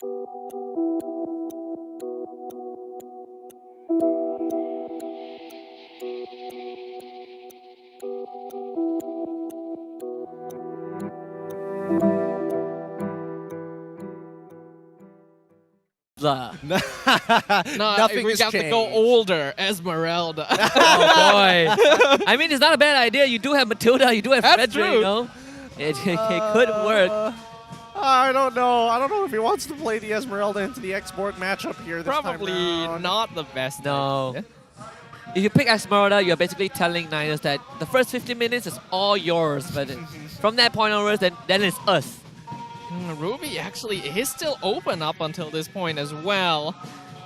No, Nothing we has got to go changed. older. Esmeralda. Oh boy. I mean, it's not a bad idea. You do have Matilda, you do have That's Frederick, true. you know? It could work. I don't know. I don't know if he wants to play the Esmeralda into the Export matchup here this Probably time round. not the best. No. idea. If you pick Esmeralda, you're basically telling Niners that the first 15 minutes is all yours. But from that point onwards, then it's us. Ruby actually is still open up until this point as well.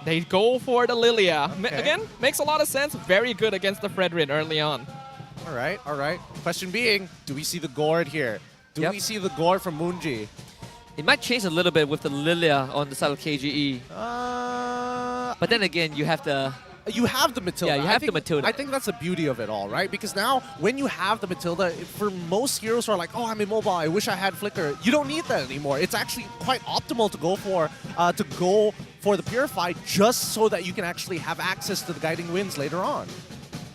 They go for the Lilia. Again, makes a lot of sense. Very good against the Fredrin early on. All right, all right. Question being, do we see the Gourd here? Do Yep. we see the Gourd from Moonji? It might change a little bit with the Lilia on the side of KGE. But then again, you have the... You have the Matilda. Yeah, you have the Matilda. I think that's the beauty of it all, right? Because now, when you have the Matilda, for most heroes who are like, oh, I'm immobile, I wish I had Flicker, you don't need that anymore. It's actually quite optimal to go for the Purify just so that you can actually have access to the Guiding Winds later on.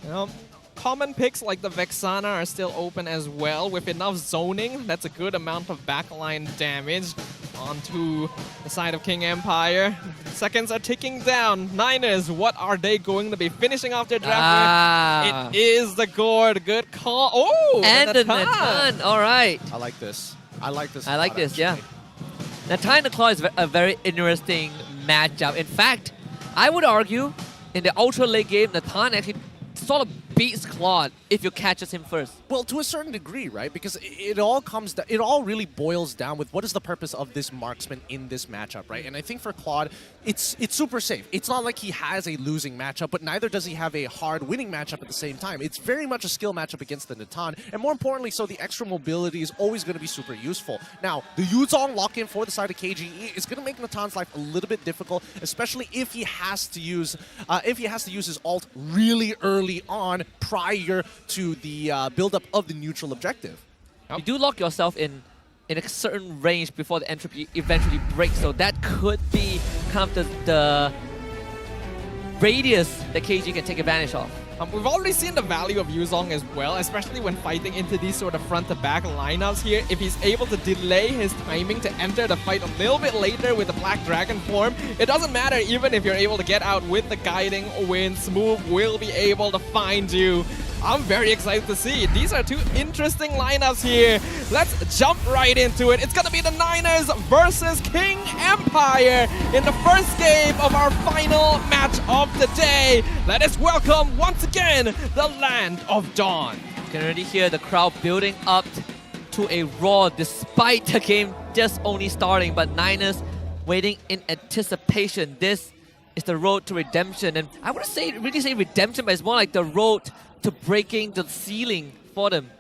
Well, common picks like the Vexana are still open as well. With enough zoning, that's a good amount of backline damage onto the side of King Empire. Seconds are ticking down. Niners, what are they going to be finishing off their draft with? It is the Gourd. Good call. Oh, And the Natan. Natan. All right. I like this. I like this. I like a lot, this, yeah. actually. Natan and the Claw is a very interesting matchup. In fact, I would argue in the ultra late game, Natan actually sort of beats Claude if you catches him first. Well, to a certain degree, right? Because it all comes down, it all really boils down with what is the purpose of this marksman in this matchup, right? And I think for Claude, it's super safe. It's not like he has a losing matchup, but neither does he have a hard winning matchup at the same time. It's very much a skill matchup against the Natan, and more importantly, so the extra mobility is always going to be super useful. Now, the Yuzong lock-in for the side of KGE is going to make Natan's life a little bit difficult, especially if he has to use his ult really early on prior to the build-up of the neutral objective. You do lock yourself in a certain range before the entropy eventually breaks, so that could be kind of the radius that KG can take advantage of. We've already seen the value of Yuzong as well, especially when fighting into these sort of front-to-back lineups here. If he's able to delay his timing to enter the fight a little bit later with the Black Dragon form, it doesn't matter even if you're able to get out with the Guiding Wind. Smooth will be able to find you. I'm very excited to see. These are two interesting lineups here. Let's jump right into it. It's going to be the Niners versus King Empire in the first game of our final match of the day. Let us welcome once again the Land of Dawn. You can already hear the crowd building up to a roar despite the game just only starting, but Niners waiting in anticipation. This is the road to redemption, and I wouldn't really say redemption, but it's more like the road to breaking the ceiling for them.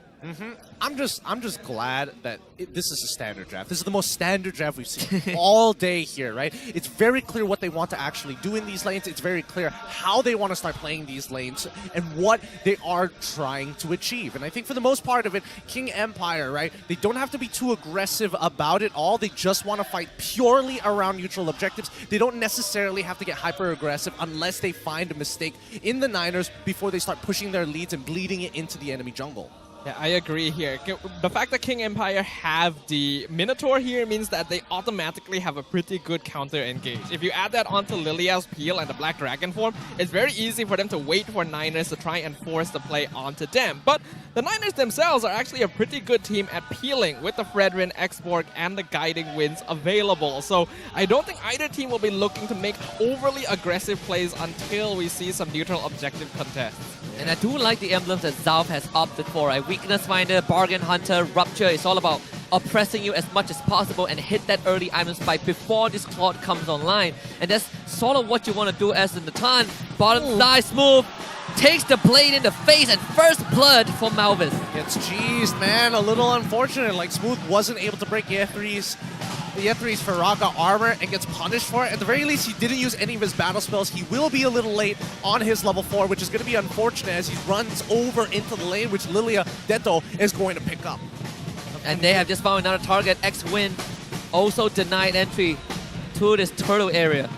I'm just glad that this is a standard draft. This is the most standard draft we've seen all day here, right? It's very clear what they want to actually do in these lanes. It's very clear how they want to start playing these lanes and what they are trying to achieve. And I think for the most part of it, King Empire, right? They don't have to be too aggressive about it all. They just want to fight purely around neutral objectives. They don't necessarily have to get hyper aggressive unless they find a mistake in the Niners before they start pushing their leads and bleeding it into the enemy jungle. Yeah, I agree here. The fact that King Empire have the Minotaur here means that they automatically have a pretty good counter engage. If you add that onto Lilia's Peel and the Black Dragon form, it's very easy for them to wait for Niners to try and force the play onto them. But the Niners themselves are actually a pretty good team at peeling with the Fredrin, Exborg, and the Guiding Winds available. So I don't think either team will be looking to make overly aggressive plays until we see some neutral objective contests. And I do like the emblems that Zalf has opted for. A Weakness Finder, Bargain Hunter, Rupture. It's all about oppressing you as much as possible and hit that early item spike before this Claude comes online. And that's sort of what you want to do as the Natan. Bottom side, Smooth takes the blade in the face and first blood for Malvis. It's cheesed, man. A little unfortunate. Like, Smooth wasn't able to break Yethri's Faraga armor and gets punished for it. At the very least, he didn't use any of his battle spells. He will be a little late on his level 4, which is going to be unfortunate as he runs over into the lane, which Lilia Detto is going to pick up. And they have just found another target. X-Win also denied entry. to this turtle area.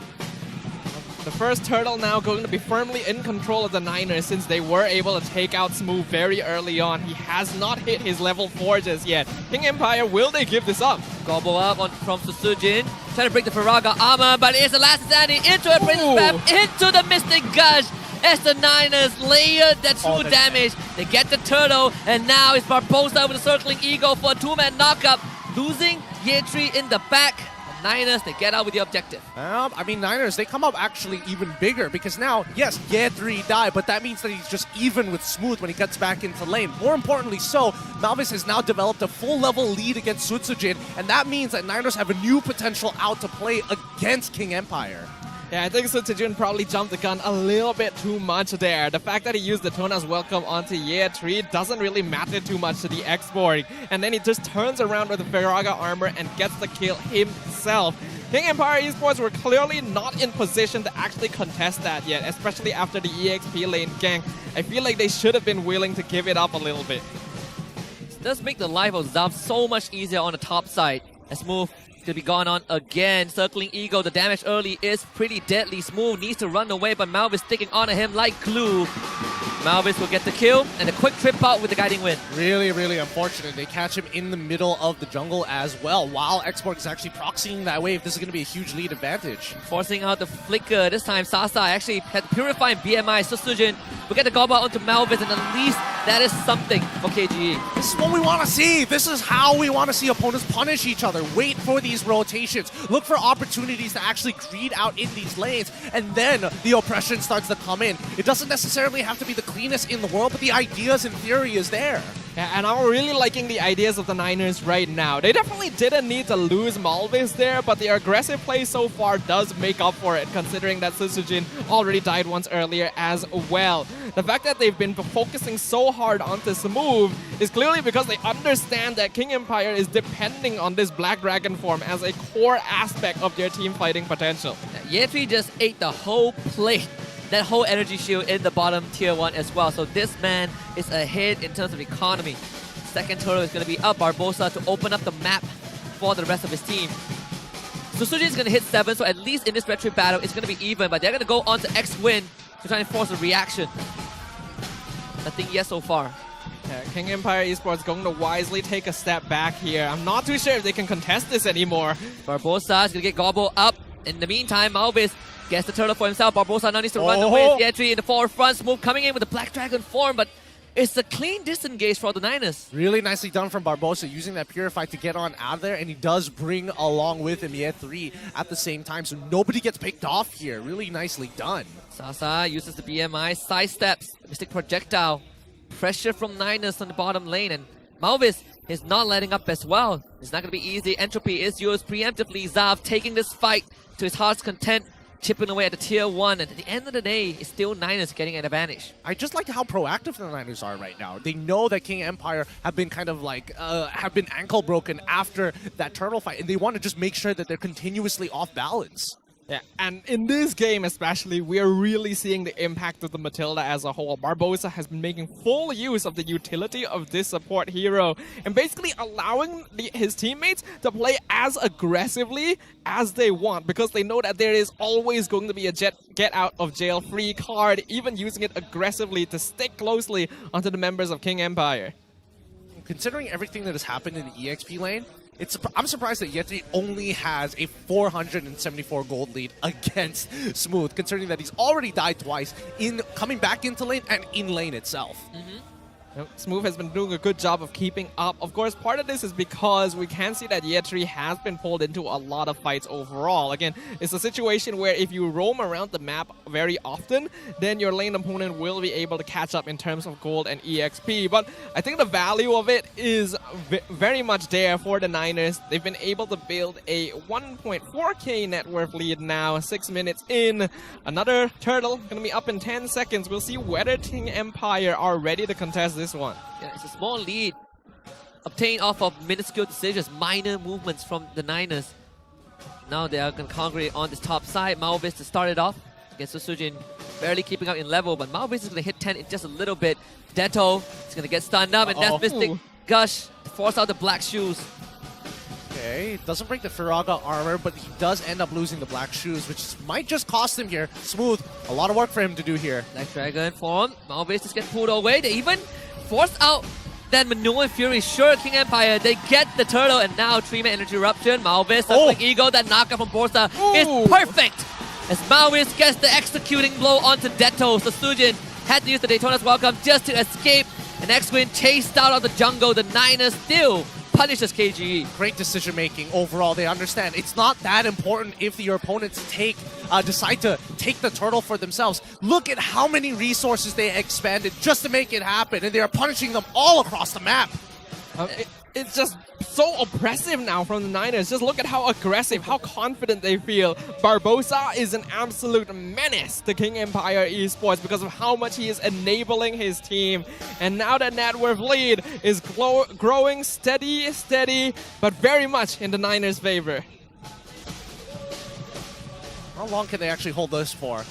The first turtle now going to be firmly in control of the Niners since they were able to take out Smooth very early on. He has not hit his level 4 just yet. King Empire, will they give this up? Gobble up from Susujin. Trying to break the Faraga armor, but it's the last standing into a Princess Spam, into the Mystic Gush. As the Niners layer that true damage. They get the turtle, and now it's Barbosa with a circling eagle for a 2-man knockup. Losing Ye3 in the back. Niners, they get out with the objective. I mean, Niners, they come up actually even bigger because now, yes, Ye3 died, but that means that he's just even with Smooth when he gets back into lane. More importantly so, Malvis has now developed a full-level lead against Sutsujin, and that means that Niners have a new potential out to play against King Empire. Yeah, I think Sutsujin probably jumped the gun a little bit too much there. The fact that he used the Tona's Welcome onto Ye3 doesn't really matter too much to the X-Board. And then he just turns around with the Faraga armor and gets the kill himself. King Empire Esports were clearly not in position to actually contest that yet, especially after the EXP lane gank. I feel like they should have been willing to give it up a little bit. It does make the life of Zav so much easier on the top side. As Smooth to be gone on again. Circling Eagle, the damage early is pretty deadly. Smooth needs to run away, but Malvis sticking onto him like glue. Malvis will get the kill and a quick trip out with the guiding wind. Really, really unfortunate. They catch him in the middle of the jungle as well, while Xbox is actually proxying that wave. This is going to be a huge lead advantage. Forcing out the flicker. This time Sasa actually had purifying BMI. Susujin will get the gobble onto Malvis, and at least that is something for KGE. This is what we want to see. This is how we want to see opponents punish each other. Wait for these rotations. Look for opportunities to actually greed out in these lanes, and then the oppression starts to come in. It doesn't necessarily have to be the cleanest in the world, but the ideas in theory is there. Yeah, and I'm really liking the ideas of the Niners right now. They definitely didn't need to lose Malvis there, but the aggressive play so far does make up for it, considering that Susujin already died once earlier as well. The fact that they've been focusing so hard on this move is clearly because they understand that King Empire is depending on this Black Dragon form as a core aspect of their team fighting potential. Ye3 just ate the whole plate. That whole energy shield in the bottom tier 1 as well. So this man is ahead in terms of economy. Second turtle is going to be up. Barbosa to open up the map for the rest of his team. Susujin is going to hit 7, so at least in this retro battle, it's going to be even. But they're going to go on to X-Win to try and force a reaction. Nothing yet so far. Yeah, King Empire Esports going to wisely take a step back here. I'm not too sure if they can contest this anymore. Barbosa is going to get gobbled up. In the meantime, Malvis gets the turtle for himself. Barbosa now needs to run away. Ye3 in the forefront. Smooth coming in with the Black Dragon form, but it's a clean disengage for the Niners. Really nicely done from Barbosa, using that Purify to get on out of there, and he does bring along with him Ye3 at the same time, so nobody gets picked off here. Really nicely done. Sasa uses the BMI, sidesteps, Mystic Projectile. Pressure from Niners on the bottom lane, and Malvis is not letting up as well. It's not going to be easy. Entropy is used preemptively. Zav taking this fight to his heart's content, chipping away at the tier 1, and at the end of the day, it's still Niners getting an advantage. I just like how proactive the Niners are right now. They know that King Empire have been kind of like, have been ankle broken after that turtle fight, and they want to just make sure that they're continuously off balance. Yeah, and in this game especially, we are really seeing the impact of the Matilda as a whole. Barbosa has been making full use of the utility of this support hero and basically allowing his teammates to play as aggressively as they want, because they know that there is always going to be a get out of jail free card, even using it aggressively to stick closely onto the members of King Empire. Considering everything that has happened in the EXP lane, I'm surprised that Ye3 only has a 474 gold lead against Smooth, considering that he's already died twice in coming back into lane and in lane itself. Smooth has been doing a good job of keeping up. Of course, part of this is because we can see that Ye3 has been pulled into a lot of fights overall. Again, it's a situation where if you roam around the map very often, then your lane opponent will be able to catch up in terms of gold and EXP. But I think the value of it is very much there for the Niners. They've been able to build a 1.4k net worth lead now, 6 minutes in. Another turtle going to be up in 10 seconds. We'll see whether King Empire are ready to contest this one. Yeah, it's a small lead obtained off of minuscule decisions, minor movements from the Niners. Now they are going to congregate on this top side. Malvis to start it off against Susujin, barely keeping up in level, but Malvis is going to hit 10 in just a little bit. Detto is going to get stunned up, and that's Mystic Gush to force out the black shoes. Okay, Okay, doesn't break the Firaga armor, but he does end up losing the black shoes, which might just cost him here. Smooth, a lot of work for him to do here. Black Dragon form. Malbase just get pulled away. They even force out that Manu and Fury. Sure, King Empire, they get the turtle, and now 3-man energy eruption. Malbase, like Eagle, that knockout from Borsa is perfect. As Malbase gets the executing blow onto Detto. So Sujin had to use the Daytona's welcome just to escape. And X-Wing chased out of the jungle. The Niners still punishes KGE. Great decision making overall. They understand it's not that important if your opponents decide to take the turtle for themselves. Look at how many resources they expanded just to make it happen, and they are punishing them all across the map. It's just so oppressive now from the Niners. Just look at how aggressive, how confident they feel. Barbosa is an absolute menace to King Empire Esports because of how much he is enabling his team. And now that net worth lead is growing steady, but very much in the Niners' favor. How long can they actually hold this for?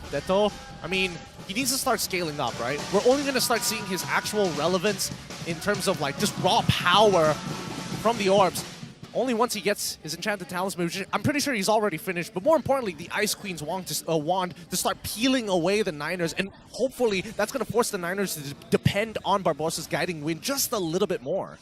Detto, I mean, he needs to start scaling up, right? We're only going to start seeing his actual relevance in terms of like just raw power from the orbs only once he gets his Enchanted Talisman, which I'm pretty sure he's already finished. But more importantly, the Ice Queen's wand to start peeling away the Niners, and hopefully that's going to force the Niners to depend on Barbosa's guiding wind just a little bit more.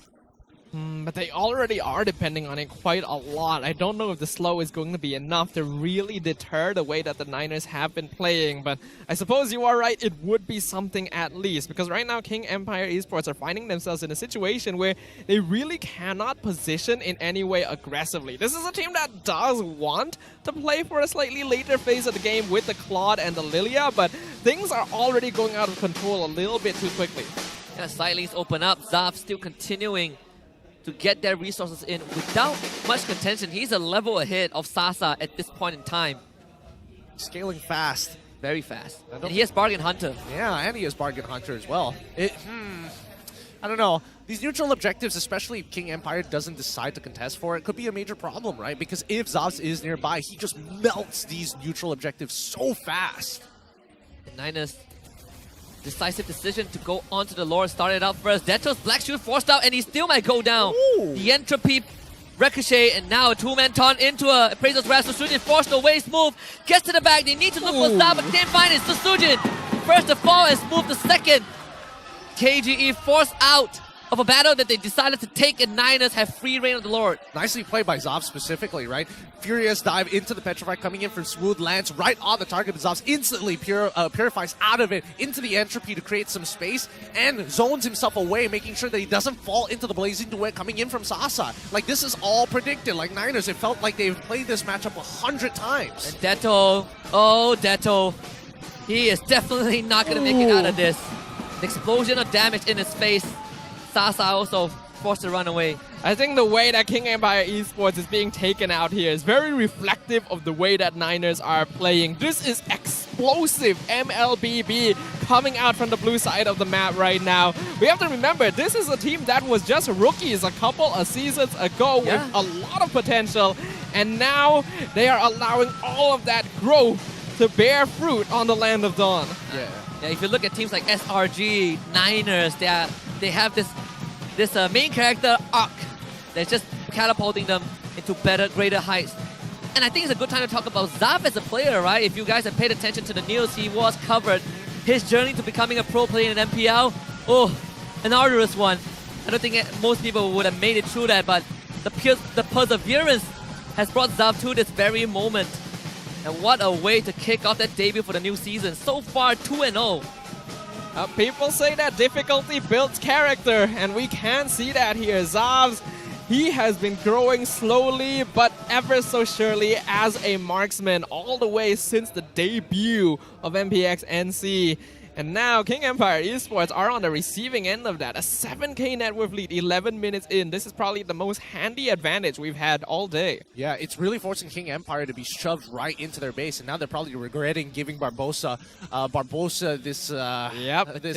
But they already are depending on it quite a lot. I don't know if the slow is going to be enough to really deter the way that the Niners have been playing. But I suppose you are right, it would be something at least. Because right now, King Empire Esports are finding themselves in a situation where they really cannot position in any way aggressively. This is a team that does want to play for a slightly later phase of the game with the Claude and the Lilia, but things are already going out of control a little bit too quickly. Yeah, side lanes open up. Zav still continuing to get their resources in without much contention. He's a level ahead of Sasa at this point in time. Scaling fast. Very fast. And he has Bargain Hunter. Yeah, and he has Bargain Hunter as well. I don't know. These neutral objectives, especially if King Empire doesn't decide to contest for it, could be a major problem, right? Because if Zavs is nearby, he just melts these neutral objectives so fast. The Niners' decisive decision to go onto the Lord started out first. Detto's Black Shoe forced out, and he still might go down. Ooh. The Entropy Ricochet, and now a two-man taunt into a Appraiser's Wrath. Sujin forced away. Smooth gets to the back. They need to look for Zav, but can't find it. Sujin first to fall and Smooth the second. KGE forced out of a battle that they decided to take, and Niners have free reign of the Lord. Nicely played by Zav specifically, right? Furious dive into the Petrify, coming in from Smooth, lands right on the target, but Zav instantly purifies out of it into the Entropy to create some space, and zones himself away, making sure that he doesn't fall into the Blazing Duet coming in from Sasa. Like, this is all predicted. Like, Niners, it felt like they've played this matchup 100 times. And Detto, oh Detto, he is definitely not going to make it out of this. The explosion of damage in his face. Sasa also forced to run away. I think the way that King Empire Esports is being taken out here is very reflective of the way that Niners are playing. This is explosive MLBB coming out from the blue side of the map right now. We have to remember, this is a team that was just rookies a couple of seasons ago with a lot of potential, and now they are allowing all of that growth to bear fruit on the Land of Dawn. Yeah, if you look at teams like SRG, Niners, they have this main character arc that's just catapulting them into better, greater heights. And I think it's a good time to talk about Zav as a player, right? If you guys have paid attention to the news, he was covered. His journey to becoming a pro player in MPL, an arduous one. I don't think most people would have made it through that, but the perseverance has brought Zav to this very moment. And what a way to kick off that debut for the new season. So far, 2-0. People say that difficulty builds character, and we can see that here. Zavs, he has been growing slowly but ever so surely as a marksman all the way since the debut of MPX NC. And now King Empire Esports are on the receiving end of that. A 7k net worth lead 11 minutes in. This is probably the most handy advantage we've had all day. Yeah, it's really forcing King Empire to be shoved right into their base, and now they're probably regretting giving Barbosa this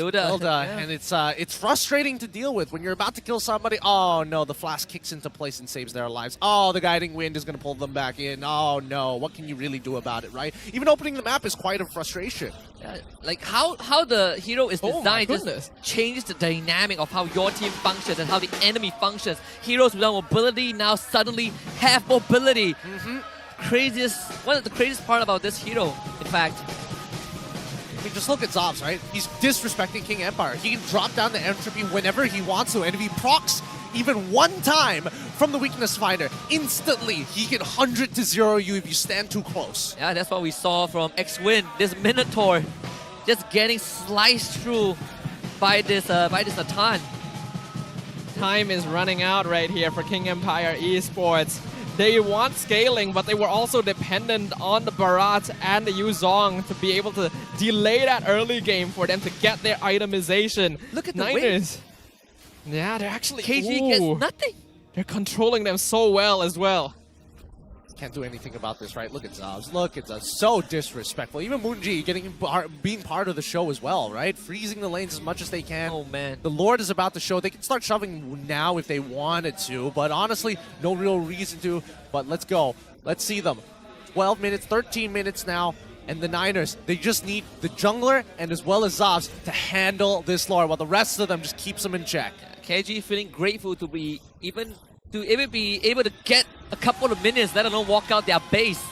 build, and it's frustrating to deal with when you're about to kill somebody. Oh no, the flask kicks into place and saves their lives. Oh, the guiding wind is going to pull them back in. Oh no, what can you really do about it, right? Even opening the map is quite a frustration. Yeah, like how how the hero is Oh my designed goodness. just changes the dynamic of how your team functions and how the enemy functions. Heroes without mobility now suddenly have mobility. One of the craziest part about this hero, in fact. I mean, just look at Zobs, right? He's disrespecting King Empire. He can drop down the entropy whenever he wants to, and if he procs even one time from the weakness finder, instantly he can 100 to 0 you if you stand too close. Yeah, that's what we saw from X-Win. This Minotaur just getting sliced through by this Atan. Time is running out right here for King Empire Esports. They want scaling, but they were also dependent on the Barat and the Yuzong to be able to delay that early game for them to get their itemization. Look at the Niners. Yeah, they're actually... KG Ooh, gets nothing. they're controlling them so well as well. Can't do anything about this, right? Look at Zobs. Look at Zobs. So disrespectful. Even Moonji being part of the show as well, right? Freezing the lanes as much as they can. Oh, man. The Lord is about to show. They can start shoving now if they wanted to, but honestly, no real reason to. But let's go. Let's see them. 12 minutes, 13 minutes now. And the Niners, they just need the jungler and as well as Zobs to handle this Lord, while the rest of them just keeps them in check. KG feeling grateful to be even be able to get a couple of minutes, let alone walk out their base.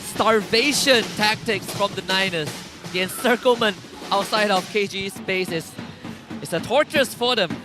Starvation tactics from the Niners. The encirclement outside of KG's base is a torturous for them.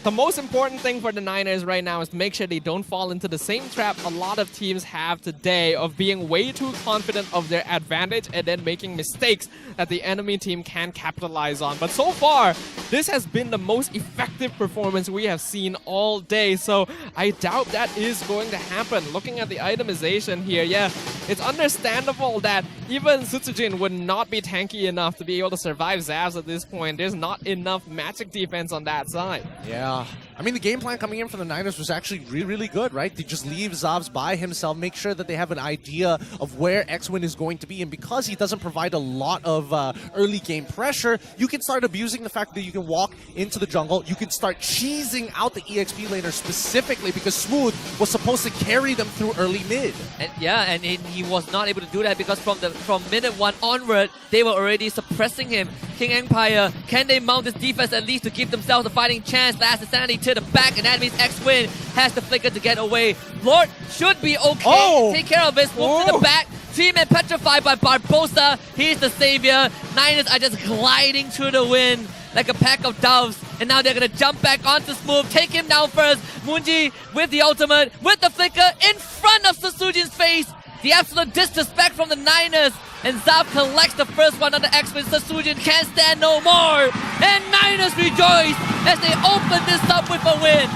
The most important thing for the Niners right now is to make sure they don't fall into the same trap a lot of teams have today of being way too confident of their advantage and then making mistakes that the enemy team can capitalize on. But so far, this has been the most effective performance we have seen all day, so I doubt that is going to happen. Looking at the itemization here, yeah, it's understandable that even Sutsujin would not be tanky enough to be able to survive Zavs at this point. There's not enough magic defense on that side. Yeah. I mean, the game plan coming in from the Niners was actually really, really good, right? They just leave Zobs by himself, make sure that they have an idea of where X-Win is going to be, and because he doesn't provide a lot of early game pressure, you can start abusing the fact that you can walk into the jungle, you can start cheesing out the EXP laner specifically because Smooth was supposed to carry them through early mid. And yeah, and he was not able to do that because from minute 1 onward, they were already suppressing him. King Empire, can they mount this defense at least to give themselves a fighting chance? Last Insanity to the back, and that means X-Win has the flicker to get away. Lord should be okay. Oh. Take care of this. Move to the Oh. back. Team and petrified by Barbosa. He's the savior. Niners are just gliding through the wind like a pack of doves. And now they're going to jump back onto Smooth. Take him down first. Moonji with the ultimate, with the flicker in front of Sasujin's face. The absolute disrespect from the Niners. And Zab collects the first one on the X-Win. Sasujin can't stand no more. And Niners rejoice as they open this up with a win.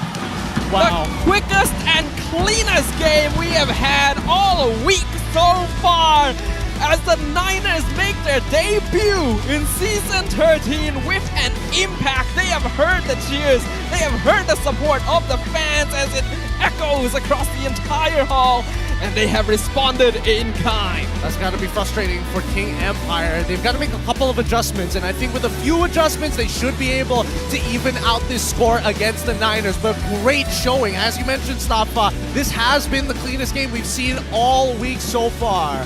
The quickest and cleanest game we have had all week so far as the Niners make their debut in Season 13 with an impact. They have heard the cheers, they have heard the support of the fans as it echoes across the entire hall, and they have responded in kind. That's got to be frustrating for King Empire. They've got to make a couple of adjustments, and I think with a few adjustments, they should be able to even out this score against the Niners. But great showing. As you mentioned, Stoppa, this has been the cleanest game we've seen all week so far.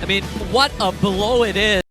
I mean, what a blow it is.